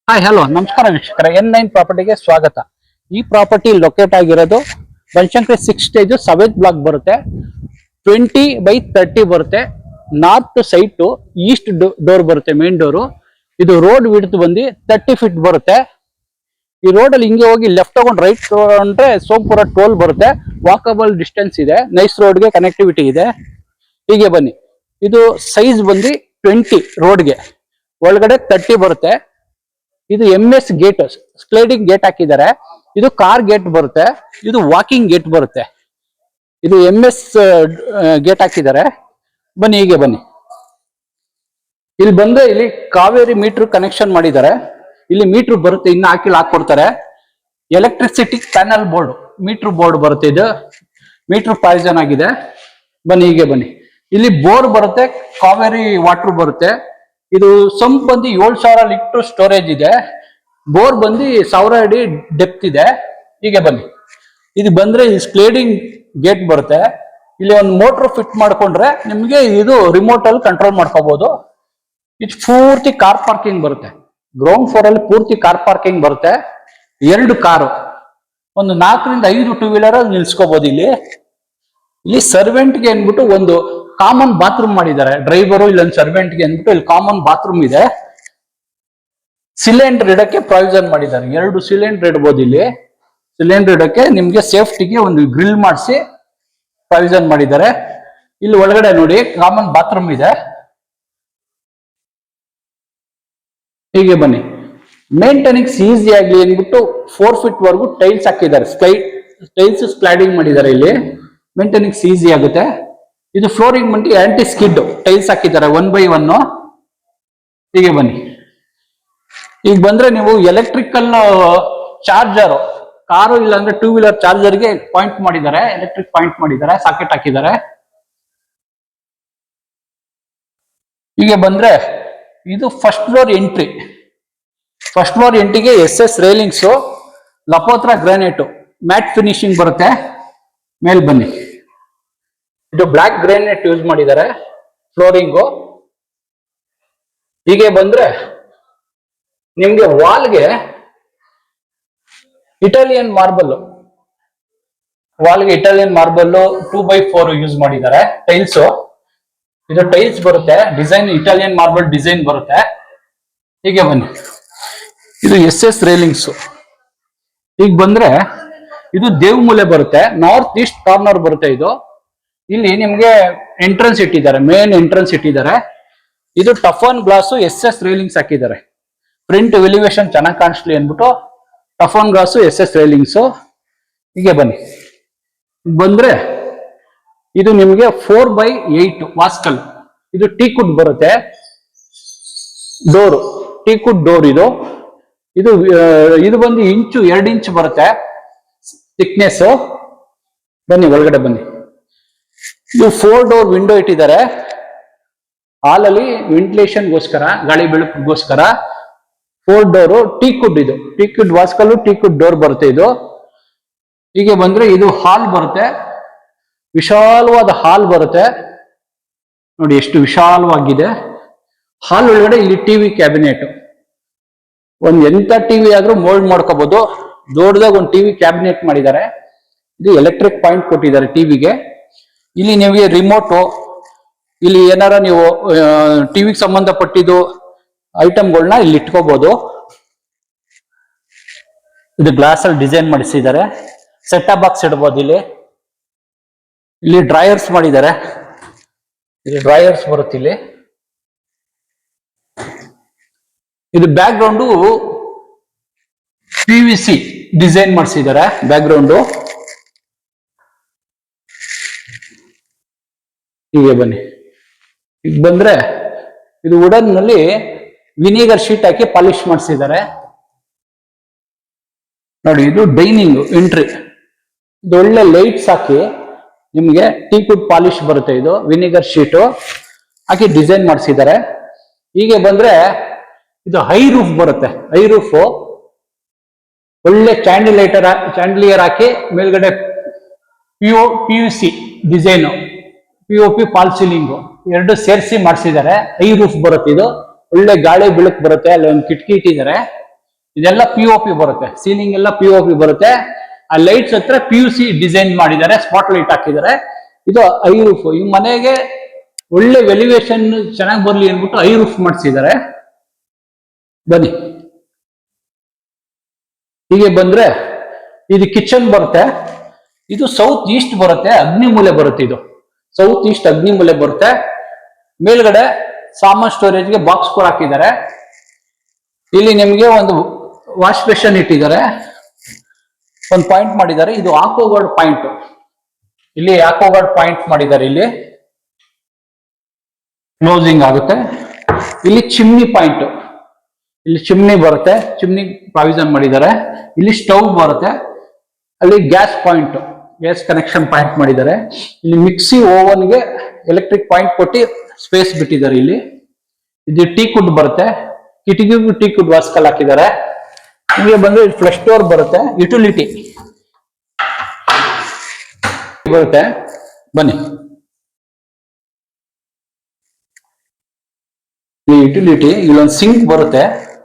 Hi hello ನಮಸ್ಕಾರ ವೀಕ್ಷಕರ N9 ಪ್ರಾಪರ್ಟಿಗೆ ಸ್ವಾಗತ. ಈ ಪ್ರಾಪರ್ಟಿ ಲೊಕೇಟ್ ಆಗಿರೋದು ಬನಶಂಕರಿ 6 ಸ್ಟೇಜ್ 7th ಬ್ಲಾಕ್ ಬರುತ್ತೆ. 20/30 ಬರುತ್ತೆ. ನಾರ್ತ್ ಸೈಟ್ ಈಸ್ಟ್ ಡೋರ್ ಬರುತ್ತೆ, ಮೇನ್ ಡೋರು. ಇದು ರೋಡ್ ವಿಡ್ತ್ ಬಂದು 30 ಫೀಟ್ ಬರುತ್ತೆ. ಈ ರೋಡ್ ಅಲ್ಲಿ ಹಿಂಗೆ ಹೋಗಿ ಲೆಫ್ಟ್ ತಗೊಂಡು ರೈಟ್ ತಗೊಂಡ್ರೆ ಸೋಂಪುರ ಟೋಲ್ ಬರುತ್ತೆ. ವಾಕಬಲ್ ಡಿಸ್ಟೆನ್ಸ್ ಇದೆ, ನೈಸ್ ರೋಡ್ಗೆ ಕನೆಕ್ಟಿವಿಟಿ ಇದೆ. ಹೀಗೆ ಬನ್ನಿ. ಇದು ಸೈಜ್ ಬಂದು 20 ರೋಡ್ಗೆ, ಒಳಗಡೆ 30 ಬರುತ್ತೆ. ಇದು MS ಗೇಟ್, ಸ್ಲೈಡಿಂಗ್ ಗೇಟ್ ಹಾಕಿದ್ದಾರೆ. ಇದು ಕಾರ್ ಗೇಟ್ ಬರುತ್ತೆ, ಇದು ವಾಕಿಂಗ್ ಗೇಟ್ ಬರುತ್ತೆ. ಇದು MS ಗೇಟ್ ಹಾಕಿದ್ದಾರೆ. ಬನ್ನಿ, ಹೀಗೆ ಬನ್ನಿ. ಇಲ್ಲಿ ಬಂದ್ರೆ ಇಲ್ಲಿ ಕಾವೇರಿ ಮೀಟರ್ ಕನೆಕ್ಷನ್ ಮಾಡಿದ್ದಾರೆ. ಇಲ್ಲಿ ಮೀಟರ್ ಬರುತ್ತೆ, ಇನ್ನು ಹಾಕೊಡ್ತಾರೆ. Electricity panel board, meter board ಬರುತ್ತೆ. ಇದು ಮೀಟರ್ ಪಾಯ್ಸನ್ ಆಗಿದೆ. ಬನ್ನಿ, ಹೀಗೆ ಬನ್ನಿ. ಇಲ್ಲಿ ಬೋರ್ ಬರುತ್ತೆ, ಕಾವೇರಿ ವಾಟರ್ ಬರುತ್ತೆ. ಇದು ಸಂಪ್ ಬಂದು 7,000 ಲೀಟರ್ ಸ್ಟೋರೇಜ್ ಇದೆ. ಬೋರ್ ಬಂದು 1000 ಅಡಿ ಡೆಪ್ತ್ ಇದೆ. ಹೀಗೆ ಬನ್ನಿ. ಇದು ಬಂದ್ರೆ ಈ ಸ್ಲೈಡಿಂಗ್ ಗೇಟ್ ಬರುತ್ತೆ. ಇಲ್ಲಿ ಒಂದು ಮೋಟರ್ ಫಿಟ್ ಮಾಡ್ಕೊಂಡ್ರೆ ನಿಮ್ಗೆ ಇದು ರಿಮೋಟ್ ಅಲ್ಲಿ ಕಂಟ್ರೋಲ್ ಮಾಡ್ಕೋಬಹುದು. ಇದು ಪೂರ್ತಿ ಕಾರ್ ಪಾರ್ಕಿಂಗ್ ಬರುತ್ತೆ. ಗ್ರೌಂಡ್ ಫ್ಲೋರ್ ಅಲ್ಲಿ ಪೂರ್ತಿ ಕಾರ್ ಪಾರ್ಕಿಂಗ್ ಬರುತ್ತೆ. 2 ಕಾರು, ಒಂದು 4 ರಿಂದ 5 ಟೂ ವೀಲರ್ ನಿಲ್ಸ್ಕೋಬಹುದು. ಇಲ್ಲಿ ಸರ್ವೆಂಟ್ಗೆ ಅಂದ್ಬಿಟ್ಟು ಒಂದು ಕಾಮನ್ ಬಾತ್ರೂಮ್ ಮಾಡಿದ್ದಾರೆ. ಡ್ರೈವರು ಇಲ್ಲೊಂದು ಸರ್ವೆಂಟ್ಗೆ ಅಂದ್ಬಿಟ್ಟು ಇಲ್ಲಿ ಕಾಮನ್ ಬಾತ್ರೂಮ್ ಇದೆ. ಸಿಲಿಂಡರ್ ಇಡಕ್ಕೆ ಪ್ರಾವಿಷನ್ ಮಾಡಿದ್ದಾರೆ. 2 ಸಿಲಿಂಡರ್ ಇಡಬಹುದು. ಇಲ್ಲಿ ಸಿಲಿಂಡರ್ ಇಡಕ್ಕೆ ನಿಮ್ಗೆ ಸೇಫ್ಟಿಗೆ ಒಂದು ಗ್ರಿಲ್ ಮಾಡಿಸಿ ಪ್ರಾವಿಷನ್ ಮಾಡಿದ್ದಾರೆ. ಇಲ್ಲಿ ಒಳಗಡೆ ನೋಡಿ ಕಾಮನ್ ಬಾತ್ರೂಮ್ ಇದೆ. ಹೀಗೆ ಬನ್ನಿ. ಮೇಂಟೆನೆನ್ಸ್ ಈಸಿ ಆಗ್ಲಿ ಅಂದ್ಬಿಟ್ಟು 4 ಫೀಟ್ ವರೆಗೂ ಟೈಲ್ಸ್ ಹಾಕಿದ್ದಾರೆ. ಟೈಲ್ಸ್ ಸ್ಲೈಡಿಂಗ್ ಮಾಡಿದ್ದಾರೆ. ಇಲ್ಲಿ ಮೇಂಟೆನೆನ್ಸ್ ಈಸಿ ಆಗುತ್ತೆ. ಇದು ಫ್ಲೋರಿಂಗ್ ಬಂದು ಆಂಟಿ ಸ್ಕಿಡ್ ಟೈಲ್ಸ್ ಹಾಕಿದ್ದಾರೆ 1/1. ಹೀಗೆ ಬನ್ನಿ. ಈಗ ಬಂದ್ರೆ ನೀವು ಎಲೆಕ್ಟ್ರಿಕಲ್ ಚಾರ್ಜರ್, ಕಾರು ಇಲ್ಲಾಂದ್ರೆ ಟೂ ವೀಲರ್ ಚಾರ್ಜರ್ಗೆ ಪಾಯಿಂಟ್ ಮಾಡಿದ್ದಾರೆ. ಎಲೆಕ್ಟ್ರಿಕ್ ಪಾಯಿಂಟ್ ಮಾಡಿದ್ದಾರೆ, ಸಾಕೆಟ್ ಹಾಕಿದ್ದಾರೆ. ಹೀಗೆ ಬಂದ್ರೆ ಇದು first floor entry. First floor ಎಂಟ್ರಿಗೆ SS ರೇಲಿಂಗ್ಸು, ಲಪೋತ್ರ ಗ್ರಾನೈಟ್ ಮ್ಯಾಟ್ ಫಿನಿಶಿಂಗ್ ಬರುತ್ತೆ. ಮೇಲ್ ಬನ್ನಿ. ಇದು ಬ್ಲಾಕ್ ಗ್ರಾನೈಟ್ ಯೂಸ್ ಮಾಡಿದ್ದಾರೆ ಫ್ಲೋರಿಂಗು. ಹೀಗೆ ಬಂದ್ರೆ ನಿಮ್ಗೆ ವಾಲ್ಗೆ ಇಟಾಲಿಯನ್ ಮಾರ್ಬಲ್, 2/4 ಯೂಸ್ ಮಾಡಿದ್ದಾರೆ. ಟೈಲ್ಸ್, ಇದು ಟೈಲ್ಸ್ ಬರುತ್ತೆ. ಡಿಸೈನ್ ಇಟಾಲಿಯನ್ ಮಾರ್ಬಲ್ ಡಿಸೈನ್ ಬರುತ್ತೆ. ಹೀಗೆ ಬನ್ನಿ. ಇದು SS ರೇಲಿಂಗ್ಸ್. ಈಗ ಬಂದ್ರೆ ಇದು ದೇವಮೂಲೆ ಬರುತ್ತೆ, ನಾರ್ತ್ ಈಸ್ಟ್ ಕಾರ್ನರ್ ಬರುತ್ತೆ. ಇಲ್ಲಿ ನಿಮ್ಗೆ ಎಂಟ್ರೆನ್ಸ್ ಇಟ್ಟಿದ್ದಾರೆ, ಮೇನ್ ಎಂಟ್ರೆನ್ಸ್ ಇಟ್ಟಿದ್ದಾರೆ. ಇದು ಟಫನ್ ಗ್ಲಾಸ್ SS ರೇಲಿಂಗ್ಸ್ ಹಾಕಿದ್ದಾರೆ. ಪ್ರಿಂಟ್ ಎಲಿವೇಶನ್ ಚೆನ್ನಾಗಿ ಕಾಣಿಸ್ಲಿ ಅಂದ್ಬಿಟ್ಟು ಟಫನ್ ಗ್ಲಾಸ್ SS ರೇಲಿಂಗ್ಸ್. ಹೀಗೆ ಬನ್ನಿ. ಬಂದ್ರೆ ಇದು ನಿಮ್ಗೆ 4/8 ವಾಸ್ಕಲ್. ಇದು ಟೀಕುಡ್ ಬರುತ್ತೆ. Door, ಟೀಕುಡ್ door. ಇದು ಬಂದು 2 ಇಂಚ್ ಬರುತ್ತೆ ಥಿಕ್ನೆಸ್. ಬನ್ನಿ, ಒಳಗಡೆ ಬನ್ನಿ. ಇದು 4 ಡೋರ್ ವಿಂಡೋ ಇಟ್ಟಿದ್ದಾರೆ. ಹಾಲಲ್ಲಿ ವೆಂಟಿಲೇಷನ್ಗೋಸ್ಕರ, ಗಾಳಿ ಬೆಳಕಿಗೋಸ್ಕರ 4 ಡೋರು. ಟೀಕುಡ್, ಇದು ಟೀಕುಡ್ ವಾಸ್ಕಲ್, ಟೀಕುಡ್ ಡೋರ್ ಬರುತ್ತೆ. ಹೀಗೆ ಬಂದ್ರೆ ಇದು ಹಾಲ್ ಬರುತ್ತೆ. ವಿಶಾಲವಾದ ಹಾಲ್ ಬರುತ್ತೆ. ನೋಡಿ ಎಷ್ಟು ವಿಶಾಲವಾಗಿದೆ. ಹಾಲ್ ಒಳಗಡೆ ಇಲ್ಲಿ ಟಿವಿ ಕ್ಯಾಬಿನೆಟ್, ಒಂದ್ ಎಂತ ಟಿವಿ ಆದ್ರೂ ಮೋಲ್ಡ್ ಮಾಡ್ಕೋಬಹುದು. ದೊಡ್ಡದಾಗ ಒಂದು ಟಿವಿ ಕ್ಯಾಬಿನೆಟ್ ಮಾಡಿದ್ದಾರೆ. ಇದು ಎಲೆಕ್ಟ್ರಿಕ್ ಪಾಯಿಂಟ್ ಕೊಟ್ಟಿದ್ದಾರೆ ಟಿವಿಗೆ. ಇಲ್ಲಿ ನಿಮಗೆ ರಿಮೋಟು, ಇಲ್ಲಿ ಏನಾರ ನೀವು ಟಿವಿಗೆ ಸಂಬಂಧಪಟ್ಟಿದ್ದು ಐಟಮ್ಗಳನ್ನ ಇಲ್ಲಿ ಇಟ್ಕೋಬಹುದು. ಇದು ಗ್ಲಾಸ್ ಅಲ್ಲಿ ಡಿಸೈನ್ ಮಾಡಿಸಿದ್ದಾರೆ. ಸೆಟ್ ಟಾಪ್ ಬಾಕ್ಸ್ ಇಡಬಹುದು. ಇಲ್ಲಿ ಡ್ರೈಯರ್ಸ್ ಮಾಡಿದ್ದಾರೆ. ಇಲ್ಲಿ ಡ್ರೈಯರ್ಸ್ ಬರುತ್ತೆ. ಇದು ಬ್ಯಾಕ್ ಗ್ರೌಂಡು PVC ಡಿಸೈನ್ ಮಾಡಿಸಿದ್ದಾರೆ. Back ground. ಹೀಗೆ ಬನ್ನಿ. ಈಗ ಬಂದ್ರೆ ಇದು ವುಡನ್ ನಲ್ಲಿ ವಿನಿಗರ್ ಶೀಟ್ ಹಾಕಿ ಪಾಲಿಶ್ ಮಾಡಿಸಿದ್ದಾರೆ. ನೋಡಿ, ಇದು ಡೈನಿಂಗ್ ಎಂಟ್ರಿ. ಇದು ಒಳ್ಳೆ ಲೈಟ್ಸ್ ಹಾಕಿ ನಿಮ್ಗೆ ಟೀಕುಡ್ ಪಾಲಿಶ್ ಬರುತ್ತೆ. ಇದು ವಿನಿಗರ್ ಶೀಟು ಹಾಕಿ ಡಿಸೈನ್ ಮಾಡಿಸಿದ್ದಾರೆ. ಹೀಗೆ ಬಂದ್ರೆ ಇದು ಹೈ ರೂಫ್ ಬರುತ್ತೆ. ಹೈ ರೂಫ್ ಒಳ್ಳೆ ಚಾಂಡಿಲಿಯರ್ ಹಾಕಿ ಮೇಲ್ಗಡೆ PVC design, POP fall ceiling 2 ಸೇರಿಸಿ ಮಾಡಿಸಿದ್ದಾರೆ. ಹೈ ರೂಫ್ ಬರುತ್ತೆ. ಇದು ಒಳ್ಳೆ ಗಾಳಿ ಬೆಳಕು ಬರುತ್ತೆ. ಅಲ್ಲಿ ಒಂದು ಕಿಟಕಿ ಇಟ್ಟಿದ್ದಾರೆ. ಇದೆಲ್ಲ POP ಬರುತ್ತೆ, ಸೀಲಿಂಗ್ ಎಲ್ಲ POP ಬರುತ್ತೆ. ಆ ಲೈಟ್ಸ್ ಹತ್ರ PUC ಡಿಸೈನ್ ಮಾಡಿದ್ದಾರೆ, ಸ್ಪಾಟ್ ಲೈಟ್ ಹಾಕಿದ್ದಾರೆ. ಇದು ಐ ರೂಫ್. ಈ ಮನೆಗೆ ಒಳ್ಳೆ ವೆಲ್ಯುವೇಶನ್ ಚೆನ್ನಾಗಿ ಬರ್ಲಿ ಅಂದ್ಬಿಟ್ಟು ಐ ರೂಫ್ ಮಾಡಿಸಿದ್ದಾರೆ. ಬನ್ನಿ, ಹೀಗೆ ಬಂದ್ರೆ ಇದು ಕಿಚನ್ ಬರುತ್ತೆ. ಇದು ಸೌತ್ ಈಸ್ಟ್ ಬರುತ್ತೆ, ಅಗ್ನಿಮೂಲೆ ಬರುತ್ತೆ. ಇದು ಸೌತ್ ಈಸ್ಟ್ ಅಗ್ನಿಮೂಲೆ ಬರುತ್ತೆ. ಮೇಲ್ಗಡೆ ಸಾಮಾನ್ ಸ್ಟೋರೇಜ್ಗೆ ಬಾಕ್ಸ್ ಕೂಡ ಹಾಕಿದ್ದಾರೆ. ಇಲ್ಲಿ ನಿಮ್ಗೆ ಒಂದು ವಾಶ್ ಬೇಷನ್ ಇಟ್ಟಿದ್ದಾರೆ, ಒಂದು ಪಾಯಿಂಟ್ ಮಾಡಿದ್ದಾರೆ. ಇದು ಆಕ್ವಾಗಾರ್ಡ್ ಪಾಯಿಂಟ್, ಇಲ್ಲಿ ಆಕ್ವಾಗಾರ್ಡ್ ಪಾಯಿಂಟ್ ಮಾಡಿದ್ದಾರೆ. ಇಲ್ಲಿ ಕ್ಲೋಸಿಂಗ್ ಆಗುತ್ತೆ. ಇಲ್ಲಿ ಚಿಮ್ನಿ ಪಾಯಿಂಟ್, ಇಲ್ಲಿ ಚಿಮ್ನಿ ಬರುತ್ತೆ, ಚಿಮ್ನಿ ಪ್ರಾವಿಷನ್ ಮಾಡಿದ್ದಾರೆ. ಇಲ್ಲಿ ಸ್ಟವ್ ಬರುತ್ತೆ, ಅಲ್ಲಿ gas point, gas connection point ಮಾಡಿದ್ದಾರೆ. ಇಲ್ಲಿ ಮಿಕ್ಸಿ ಓವನ್ಗೆ ಎಲೆಕ್ಟ್ರಿಕ್ ಪಾಯಿಂಟ್ ಕೊಟ್ಟು ಸ್ಪೇಸ್ ಬಿಟ್ಟಿದ್ದಾರೆ. ಇಲ್ಲಿ ಇದು ಟೀ ಕುಡ್ ಬರುತ್ತೆ, ಕಿಟಕಿಗೂ ಟೀ ಕುಡ್ ವಾಸ್ಕಲ್ ಹಾಕಿದ್ದಾರೆ. ನಿಮಗೆ ಬಂದ್ರೆ ಫ್ಲಶ್ ಡೋರ್ ಬರುತ್ತೆ, ಯುಟಿಲಿಟಿ ಬರುತ್ತೆ. ಬನ್ನಿ, ಈ ಯುಟಿಲಿಟಿ ಇಲ್ಲೊಂದು ಸಿಂಕ್ ಬರುತ್ತೆ,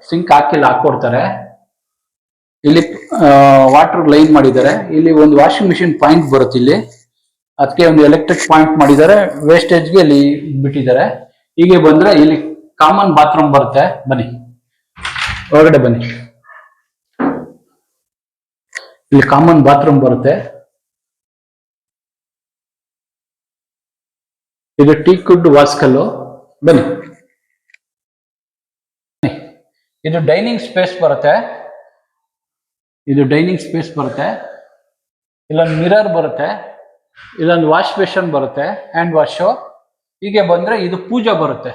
ಸಿಂಕ್ ಹಾಕೊಡ್ತಾರೆ. ಇಲ್ಲಿ ವಾಟರ್ ಲೈನ್ ಮಾಡಿದ್ದಾರೆ. ಇಲ್ಲಿ ಒಂದು ವಾಷಿಂಗ್ ಮಿಷಿನ್ ಪಾಯಿಂಟ್ ಬರುತ್ತೆ. ಇಲ್ಲಿ ಅದಕ್ಕೆ ಒಂದು ಎಲೆಕ್ಟ್ರಿಕ್ ಪಾಯಿಂಟ್ ಮಾಡಿದ್ದಾರೆ, ವೇಸ್ಟೇಜ್ಗೆ ಅಲ್ಲಿ ಬಿಟ್ಟಿದ್ದಾರೆ. ಹೀಗೆ ಬಂದ್ರೆ ಇಲ್ಲಿ ಕಾಮನ್ ಬಾತ್ರೂಮ್ ಬರುತ್ತೆ. ಬನ್ನಿ, ಹೊರಗಡೆ ಬನ್ನಿ. ಇಲ್ಲಿ ಕಾಮನ್ ಬಾತ್ರೂಮ್ ಬರುತ್ತೆ. ಇದು ಟೀ ಕುಡ್ ವಾಸ್ಕಲ್ಲು. ಬನ್ನಿ, ಇದು ಡೈನಿಂಗ್ ಸ್ಪೇಸ್ ಬರುತ್ತೆ. ಇದು ಡೈನಿಂಗ್ ಸ್ಪೇಸ್ ಬರುತ್ತೆ. ಇಲ್ಲೊಂದು ಮಿರರ್ ಬರುತ್ತೆ, ಇಲ್ಲೊಂದು ವಾಶ್ ಬೇಷನ್ ಬರುತ್ತೆ, ಹ್ಯಾಂಡ್ ವಾಶು. ಹೀಗೆ ಬಂದ್ರೆ ಇದು ಪೂಜಾ ಬರುತ್ತೆ.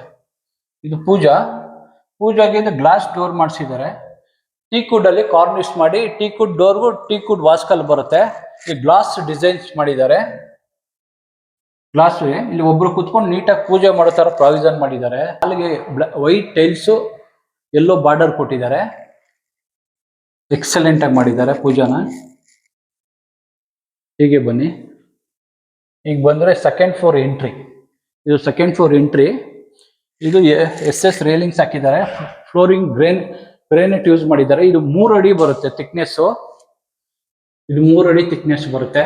ಇದು ಪೂಜಾಗೆ ಇದು ಗ್ಲಾಸ್ ಡೋರ್ ಮಾಡಿಸಿದ್ದಾರೆ. ಟೀ ಕುಡ್ ಅಲ್ಲಿ ಕಾರ್ನಿಶ್ ಮಾಡಿ ಟೀ ಕುಡ್ ಡೋರ್ಗೂ ಟೀ ಕುಡ್ ವಾಸ್ಕಲ್ ಬರುತ್ತೆ. ಈ ಗ್ಲಾಸ್ ಡಿಸೈನ್ಸ್ ಮಾಡಿದ್ದಾರೆ. ಗ್ಲಾಸ್ ಇಲ್ಲಿ ಒಬ್ರು ಕುತ್ಕೊಂಡು ನೀಟಾಗಿ ಪೂಜೆ ಮಾಡೋ ತರ ಪ್ರಾವಿಷನ್ ಮಾಡಿದ್ದಾರೆ. ಅಲ್ಲಿಗೆ ವೈಟ್ ಟೈಲ್ಸ್, ಎಲ್ಲೋ ಬಾರ್ಡರ್ ಕೊಟ್ಟಿದ್ದಾರೆ. ಎಕ್ಸಲೆಂಟ್ ಆಗಿ ಮಾಡಿದ್ದಾರೆ ಪೂಜಾನ. ಹೀಗೆ ಬನ್ನಿ, ಈಗ ಬಂದ್ರೆ ಸೆಕೆಂಡ್ ಫ್ಲೋರ್ ಎಂಟ್ರಿ. ಇದು ಸೆಕೆಂಡ್ ಫ್ಲೋರ್ ಎಂಟ್ರಿ. ಇದು SS ರೇಲಿಂಗ್ಸ್ ಹಾಕಿದ್ದಾರೆ. ಫ್ಲೋರಿಂಗ್ ಗ್ರೇನೈಟ್ ಯೂಸ್ ಮಾಡಿದ್ದಾರೆ. ಇದು 3 ಅಡಿ ಬರುತ್ತೆ ಥಿಕ್ನೆಸ್. ಇದು 3 ಅಡಿ ಥಿಕ್ನೆಸ್ ಬರುತ್ತೆ.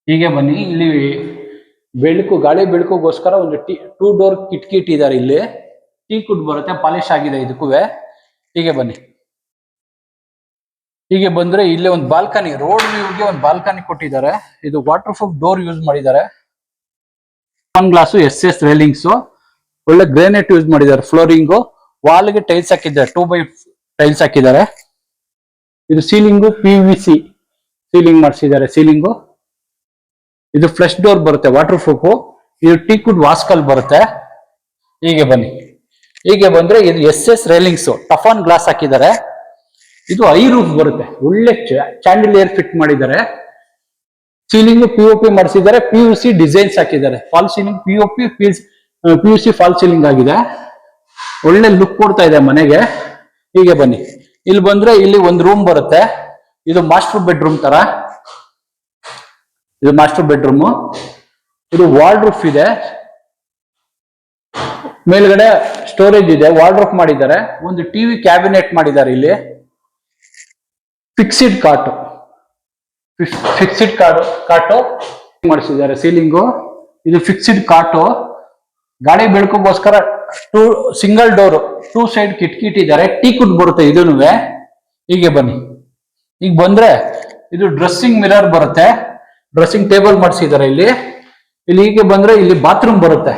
ಹೀಗೆ ಬನ್ನಿ, ಇಲ್ಲಿ ಬೆಳಕು, ಗಾಳಿ ಬೆಳಕುಗೋಸ್ಕರ ಒಂದು 2 ಡೋರ್ ಕಿಟಕಿ ಇಟ್ಟಿದ್ದಾರೆ. ಇಲ್ಲಿ ಟೀ ಕುಡ್ ಬರುತ್ತೆ, ಪಾಲಿಶ್ ಆಗಿದೆ ಇದಕ್ಕೂ. ಹೀಗೆ ಬನ್ನಿ, ಹೀಗೆ ಬಂದ್ರೆ ಇಲ್ಲಿ ಒಂದು ಬಾಲ್ಕನಿ, ರೋಡ್ ವ್ಯೂಗೆ ಒಂದು ಬಾಲ್ಕನಿ ಕೊಟ್ಟಿದ್ದಾರೆ. ಇದು ವಾಟರ್ ಪ್ರೂಫ್ ಡೋರ್ ಯೂಸ್ ಮಾಡಿದ್ದಾರೆ. ಗ್ಲಾಸು, SS ರೇಲಿಂಗ್ಸ್, ಒಳ್ಳೆ ಗ್ರೇನೈಟ್ ಯೂಸ್ ಮಾಡಿದ್ದಾರೆ. ಫ್ಲೋರಿಂಗು, ವಾಲ್ಗೆ ಟೈಲ್ಸ್ ಹಾಕಿದ್ದಾರೆ, 2x ಟೈಲ್ಸ್ ಹಾಕಿದ್ದಾರೆ. ಇದು ಸೀಲಿಂಗು PVC ಸೀಲಿಂಗ್ ಮಾಡಿಸಿದ್ದಾರೆ. ಸೀಲಿಂಗು ಇದು ಫ್ಲಶ್ ಡೋರ್ ಬರುತ್ತೆ, ವಾಟರ್ ಪ್ರೂಫ್. ಇದು ಟೀ ಕುಡ್ ವಾಸ್ಕಲ್ ಬರುತ್ತೆ. ಹೀಗೆ ಬನ್ನಿ, ಹೀಗೆ ಬಂದ್ರೆ ಇದು SS ರೇಲಿಂಗ್ಸ್, ಟಫಾನ್ ಗ್ಲಾಸ್ ಹಾಕಿದ್ದಾರೆ. ಇದು ಐ ರೂಫ್ ಬರುತ್ತೆ, ಒಳ್ಳೆ ಚಾಂಡಿಲಿಯರ್ ಫಿಟ್ ಮಾಡಿದ್ದಾರೆ. ಸೀಲಿಂಗ್ POP ಮಾಡಿಸಿದ್ದಾರೆ, PUC ಡಿಸೈನ್ಸ್ ಹಾಕಿದ್ದಾರೆ. Fall ceiling PUC fall ceiling ಆಗಿದೆ. ಒಳ್ಳೆ ಲುಕ್ ಕೊಡ್ತಾ ಇದೆ ಮನೆಗೆ. ಹೀಗೆ ಬನ್ನಿ, ಇಲ್ಲಿ ಬಂದ್ರೆ ಇಲ್ಲಿ ಒಂದು ರೂಮ್ ಬರುತ್ತೆ. ಇದು ಮಾಸ್ಟರ್ ಬೆಡ್ರೂಮ್ ತರ. ಇದು ಮಾಸ್ಟರ್ ಬೆಡ್ರೂಮ್. ಇದು ವಾರ್ಡ್ರೂಫ್ ಇದೆ, ಮೇಲ್ಗಡೆ ಸ್ಟೋರೇಜ್ ಇದೆ, ವಾರ್ಡ್ರೂಫ್ ಮಾಡಿದ್ದಾರೆ. ಒಂದು ಟಿವಿ ಕ್ಯಾಬಿನೆಟ್ ಮಾಡಿದ್ದಾರೆ. ಇಲ್ಲಿ ಫಿಕ್ಸಿಡ್ ಕಾಟು ಮಾಡಿಸಿದ್ದಾರೆ. ಸೀಲಿಂಗು ಇದು ಫಿಕ್ಸಿಡ್ ಕಾಟು. ಗಾಳಿ ಬೆಳಕುಗೋಸ್ಕರ 2 ಸಿಂಗಲ್ ಡೋರ್ 2 ಸೈಡ್ ಕಿಟಕಿ ಇಟ್ಟಿದ್ದಾರೆ. ಟೀ ಕುಡ್ ಬರುತ್ತೆ ಇದೂನುವೆ. ಹೀಗೆ ಬನ್ನಿ, ಈಗ ಬಂದ್ರೆ ಇದು ಡ್ರೆಸ್ಸಿಂಗ್ ಮಿರರ್ ಬರುತ್ತೆ, ಡ್ರೆಸ್ಸಿಂಗ್ ಟೇಬಲ್ ಮಾಡಿಸಿದ್ದಾರೆ. ಇಲ್ಲಿ ಹೀಗೆ ಬಂದ್ರೆ ಇಲ್ಲಿ ಬಾತ್ರೂಮ್ ಬರುತ್ತೆ.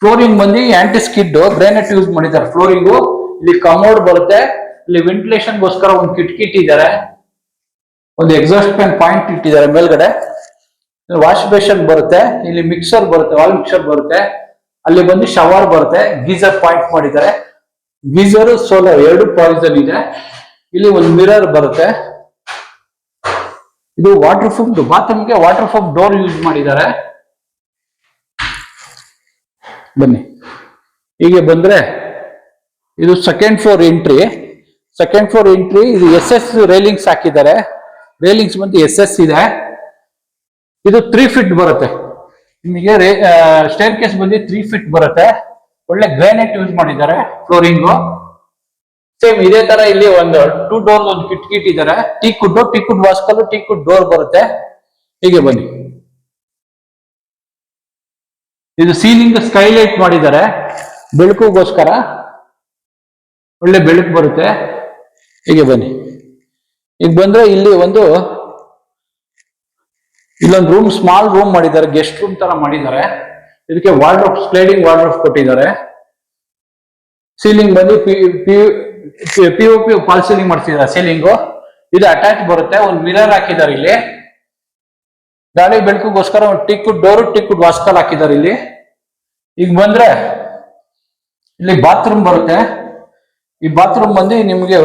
ಫ್ಲೋರಿಂಗ್ ಬಂದು ಆಂಟಿ ಸ್ಕಿಡ್ ಗ್ರಾನೈಟ್ ಯೂಸ್ ಮಾಡಿದ್ದಾರೆ. ಫ್ಲೋರಿಂಗು, ಇಲ್ಲಿ ಕಮೋಡ್ ಬರುತ್ತೆ. ಇಲ್ಲಿ ವೆಂಟಿಲೇಷನ್ಗೋಸ್ಕರ ಒಂದು ಕಿಟಕಿ ಇಟ್ಟಿದ್ದಾರೆ, ಒಂದು ಎಕ್ಸಾಸ್ಟ್ ಫ್ಯಾನ್ ಪಾಯಿಂಟ್ ಇಟ್ಟಿದ್ದಾರೆ ಮೇಲ್ಗಡೆ. ವಾಶ್ ಬೇಷನ್ ಬರುತ್ತೆ, ಇಲ್ಲಿ ಮಿಕ್ಸರ್ ಬರುತ್ತೆ, ವಾಲ್ ಮಿಕ್ಸರ್ ಬರುತ್ತೆ. ಅಲ್ಲಿ ಬಂದು ಶವರ್ ಬರುತ್ತೆ, ಗೀಸರ್ ಪಾಯಿಂಟ್ ಮಾಡಿದ್ದಾರೆ. ಗೀಸರ್ ಸೋಲಾರ್ 2 ಪ್ರಾವಿಷನ್ ಇದೆ. ಇಲ್ಲಿ ಒಂದು ಮಿರರ್ ಬರುತ್ತೆ. ಇದು ವಾಟರ್ ಪ್ರೂಫ್, ಬಾತ್ರೂಮ್ಗೆ ವಾಟರ್ ಪ್ರೂಫ್ ಡೋರ್ ಯೂಸ್ ಮಾಡಿದ್ದಾರೆ. ಬನ್ನಿ, ಹೀಗೆ ಬಂದ್ರೆ ಇದು ಸೆಕೆಂಡ್ ಫ್ಲೋರ್ ಎಂಟ್ರಿ. ಇದು SS ರೇಲಿಂಗ್ಸ್ ಹಾಕಿದ್ದಾರೆ. ರೇಲಿಂಗ್ಸ್ ಬಂದು SS ಇದೆ. ಇದು 3 ಫೀಟ್ ಬರುತ್ತೆ. ನಿಮಗೆ ಸ್ಟೇರ್ ಕೇಸ್ ಬಂದು 3 ಫೀಟ್ ಬರುತ್ತೆ. ಒಳ್ಳೆ ಗ್ರಾನೈಟ್ ಯೂಸ್ ಮಾಡಿದ್ದಾರೆ ಫ್ಲೋರಿಂಗು. ಸೇಮ್ ಇದೇ ತರ ಇಲ್ಲಿ ಒಂದು 2 ಡೋರ್ ಒಂದು ಕಿಟ್ ಇಟ್ಟಿದ್ದಾರೆ. ಟೀಕ್ ವುಡ್ ವಾಸ್ಕಲ್, ಟೀಕ್ ವುಡ್ ಡೋರ್ ಬರುತ್ತೆ. ಹೀಗೆ ಬನ್ನಿ. ಇದು ಸೀಲಿಂಗ್ ಸ್ಕೈಲೈಟ್ ಮಾಡಿದ್ದಾರೆ ಬೆಳಕುಗೋಸ್ಕರ, ಒಳ್ಳೆ ಬೆಳಕು ಬರುತ್ತೆ. ಹೀಗೆ ಬನ್ನಿ. ಈಗ ಬಂದ್ರೆ ಇಲ್ಲಿ ಇಲ್ಲೊಂದು ರೂಮ್, ಸ್ಮಾಲ್ ರೂಮ್ ಮಾಡಿದ್ದಾರೆ, ಗೆಸ್ಟ್ ರೂಮ್ ತರ ಮಾಡಿದ್ದಾರೆ. ಇದಕ್ಕೆ ವಾರ್ಡ್ರೋಬ್, ಸ್ಲೈಡಿಂಗ್ ವಾರ್ಡ್ರೋಬ್ ಕೊಟ್ಟಿದ್ದಾರೆ. ಸೀಲಿಂಗ್ ಬಂದು POP ಫಾಲ್ ಸೀಲಿಂಗ್ ಮಾಡ್ತಿದ್ದಾರೆ ಸೀಲಿಂಗು. ಇದು ಅಟ್ಯಾಚ್ ಬರುತ್ತೆ. ಒಂದು ಮಿರರ್ ಹಾಕಿದ್ದಾರೆ ಇಲ್ಲಿ, ಗಾಳಿ ಬೆಳಕುಗೋಸ್ಕರ. ಒಂದು teak wood door, teak wood ವಾಸ್ಕಲ್ ಹಾಕಿದ್ದಾರೆ ಇಲ್ಲಿ. ಈಗ ಬಂದ್ರೆ ಇಲ್ಲಿ ಬಾತ್ರೂಮ್ ಬರುತ್ತೆ. ಈ ಬಾತ್ರೂಮ್ ಬಂದು ನಿಮ್ಗೆ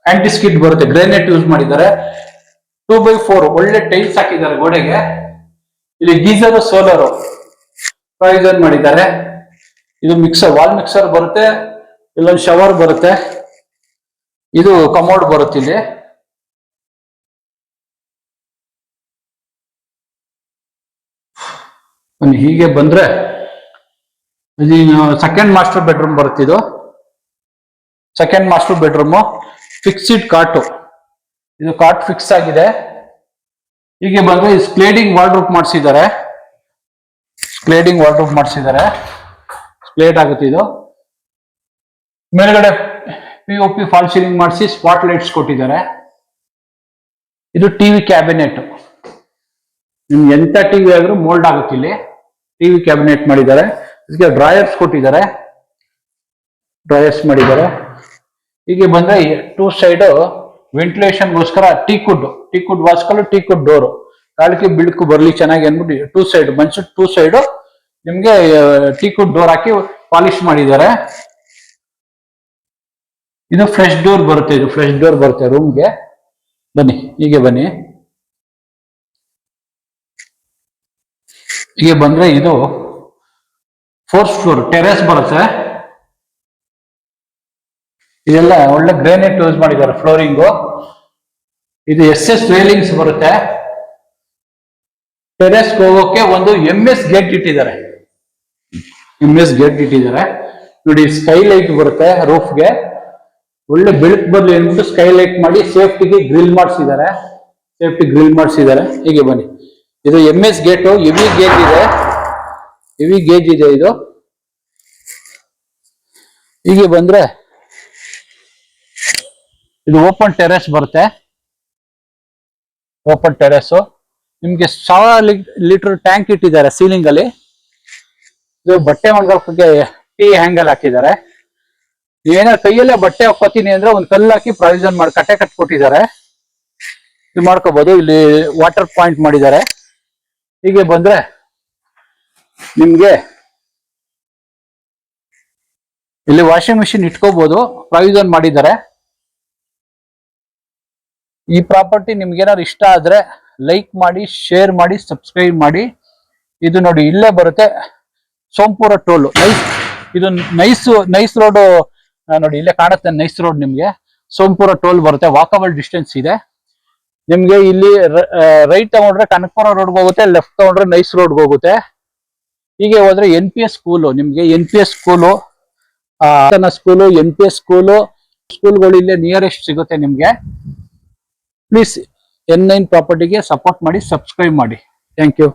ಆಂಟಿ ಸ್ಕಿಡ್ ಬರುತ್ತೆ, ಗ್ರಾನೈಟ್ ಯೂಸ್ ಮಾಡಿದ್ದಾರೆ. 2x4 ಒಳ್ಳೆ ಟೈಲ್ಸ್ ಹಾಕಿದ್ದಾರೆ ಗೋಡೆಗೆ. ಇಲ್ಲಿ ಗೀಸರ್, ಸೋಲರ್ ಪ್ರೊವಿಷನ್ ಮಾಡಿದ್ದಾರೆ. ಇದು ಮಿಕ್ಸರ್, ವಾಲ್ ಮಿಕ್ಸರ್ ಬರುತ್ತೆ. ಇಲ್ಲೊಂದು ಶವರ್ ಬರುತ್ತೆ. ಇದು ಕಮೋಡ್ ಬರುತ್ತೆ ಇಲ್ಲಿ. ಹೀಗೆ ಬಂದ್ರೆ ಸೆಕೆಂಡ್ ಮಾಸ್ಟರ್ ಬೆಡ್ರೂಮ್ ಬರುತ್ತೆ. ಇದು ಸೆಕೆಂಡ್ ಮಾಸ್ಟರ್ ಬೆಡ್ರೂಮ್. ಫಿಕ್ಸ್ಡ್ ಕಾಟು, ಇದು ಕಾಟ್ ಫಿಕ್ಸ್ ಆಗಿದೆ. ಹೀಗೆ ಬಂದ್ರೆ ಸ್ಕ್ಲೇಡಿಂಗ್ ವಾರ್ಡ್ರೋಬ್ ಮಾಡಿಸಿದ್ದಾರೆ. ಸ್ಕ್ಲೇಡ್ ಆಗುತ್ತೆ ಇದು. ಮೇಲ್ಗಡೆ POP ಫಾಲ್ ಸೀಲಿಂಗ್ ಮಾಡಿಸಿ ಸ್ಪಾಟ್ ಲೈಟ್ಸ್ ಕೊಟ್ಟಿದ್ದಾರೆ. ಇದು ಟಿವಿ ಕ್ಯಾಬಿನೆಟ್. ನಿಮ್ಗೆ ಎಂತ ಟಿವಿ ಆದ್ರೂ ಮೋಲ್ಡ್ ಆಗುತ್ತೆ ಇಲ್ಲಿ. ಟಿವಿ ಕ್ಯಾಬಿನೆಟ್ ಮಾಡಿದ್ದಾರೆ. ಇದಕ್ಕೆ ಡ್ರಾಯರ್ಸ್ ಕೊಟ್ಟಿದ್ದಾರೆ, ಮಾಡಿದ್ದಾರೆ. ಹೀಗೆ ಬಂದ್ರೆ 2 ಸೈಡ್ ವೆಂಟಿಲೇಷನ್ಗೋಸ್ಕರ ಟೀಕ್ ವುಡ್ ವಾಸ್ಕಲ್, ಟೀಕ್ ವುಡ್ ಡೋರು, ಕಾಲಕ್ಕೆ ಬೆಳಕು ಬರ್ಲಿ ಚೆನ್ನಾಗಿ ಅಂದ್ಬಿಟ್ಟು 2 ಸೈಡ್ ಮಂಚ 2 ಸೈಡ್ ನಿಮ್ಗೆ ಟೀಕ್ ವುಡ್ ಡೋರ್ ಹಾಕಿ ಪಾಲಿಶ್ ಮಾಡಿದ್ದಾರೆ. ಇದು ಫ್ರೆಶ್ ಡೋರ್ ಬರುತ್ತೆ. ರೂಮ್ಗೆ ಬನ್ನಿ. ಹೀಗೆ ಬನ್ನಿ. ಹೀಗೆ ಬಂದ್ರೆ ಇದು 4th ಫ್ಲೋರ್ ಟೆರೆಸ್ ಬರುತ್ತೆ. ಇದೆಲ್ಲ ಒಳ್ಳೆ ಗ್ರಾನೈಟ್ ಯೂಸ್ ಮಾಡಿದ್ದಾರೆ ಫ್ಲೋರಿಂಗು. ಇದು SS ರೇಲಿಂಗ್ಸ್ ಬರುತ್ತೆ. ಟೆರೆಸ್ ಹೋಗೋಕೆ ಒಂದು MS ಗೇಟ್ ಇಟ್ಟಿದ್ದಾರೆ. ನೋಡಿ, ಸ್ಕೈಲೈಟ್ ಬರುತ್ತೆ ರೂಫ್ಗೆ. ಒಳ್ಳೆ ಬೆಳಕು ಬರ್ಲಿ ಅಂದ್ಬಿಟ್ಟು ಸ್ಕೈಲೈಟ್ ಮಾಡಿ ಸೇಫ್ಟಿಗೆ ಗ್ರಿಲ್ ಮಾಡಿಸಿದ್ದಾರೆ. ಹೀಗೆ ಬನ್ನಿ. ಇದು MS ಗೇಟು, ಹೆವಿ ಗೇಜ್ ಇದೆ ಇದು. ಹೀಗೆ ಬಂದ್ರೆ ಇದು ಓಪನ್ ಟೆರೆಸ್ ಬರುತ್ತೆ. ನಿಮ್ಗೆ 1000 ಲೀಟರ್ ಟ್ಯಾಂಕ್ ಇಟ್ಟಿದ್ದಾರೆ ಸೀಲಿಂಗ್ ಅಲ್ಲಿ. ಇದು ಬಟ್ಟೆ ಒಣಗಾಕೋಕೆ ಟೀ ಹ್ಯಾಂಗಲ್ ಹಾಕಿದ್ದಾರೆ. ನೀವೇನಾದ್ರು ಕೈಯಲ್ಲೇ ಬಟ್ಟೆ ಹಾಕೋತೀನಿ ಅಂದ್ರೆ ಒಂದು ಕಲ್ಲು ಹಾಕಿ ಪ್ರಾವಿಷನ್ ಮಾಡಿ ಕಟ್ಟೆ ಕಟ್ಕೊಟ್ಟಿದ್ದಾರೆ. ಇದು ಮಾಡ್ಕೋಬಹುದು. ಇಲ್ಲಿ ವಾಟರ್ ಪಾಯಿಂಟ್ ಮಾಡಿದ್ದಾರೆ. ಹೀಗೆ ಬಂದ್ರೆ ನಿಮ್ಗೆ ಇಲ್ಲಿ ವಾಷಿಂಗ್ ಮಿಷಿನ್ ಇಟ್ಕೋಬಹುದು, ಪ್ರಾವಿಷನ್ ಮಾಡಿದ್ದಾರೆ. ಈ ಪ್ರಾಪರ್ಟಿ ನಿಮ್ಗೆ ಏನಾದ್ರು ಇಷ್ಟ ಆದ್ರೆ ಲೈಕ್ ಮಾಡಿ, ಶೇರ್ ಮಾಡಿ, ಸಬ್ಸ್ಕ್ರೈಬ್ ಮಾಡಿ. ಇದು ನೋಡಿ, ಇಲ್ಲೇ ಬರುತ್ತೆ ಸೋಂಪುರ ಟೋಲ್. ಇದು ನೈಸ್ ರೋಡ್ ನೋಡಿ, ಇಲ್ಲೇ ಕಾಣುತ್ತೆ ನೈಸ್ ರೋಡ್. ನಿಮ್ಗೆ ಸೋಂಪುರ ಟೋಲ್ ಬರುತ್ತೆ. ವಾಕಬಲ್ ಡಿಸ್ಟೆನ್ಸ್ ಇದೆ ನಿಮ್ಗೆ. ಇಲ್ಲಿ ರೈಟ್ ತಗೊಂಡ್ರೆ ಕನಕಪುರ ರೋಡ್ಗೆ ಹೋಗುತ್ತೆ, ಲೆಫ್ಟ್ ತಗೊಂಡ್ರೆ ನೈಸ್ ರೋಡ್ಗೆ ಹೋಗುತ್ತೆ. ಹೀಗೆ ಹೋದ್ರೆ NPS ಸ್ಕೂಲು, ನಿಮ್ಗೆ NPS ಸ್ಕೂಲು, NPS ಸ್ಕೂಲ್ಗಳು ಇಲ್ಲೇ ನಿಯರೆಸ್ಟ್ ಸಿಗುತ್ತೆ ನಿಮ್ಗೆ. ಪ್ಲೀಸ್ N9 ಪ್ರಾಪರ್ಟಿಗೆ ಸಪೋರ್ಟ್ ಮಾಡಿ, ಸಬ್ಸ್ಕ್ರೈಬ್ ಮಾಡಿ. Thank you.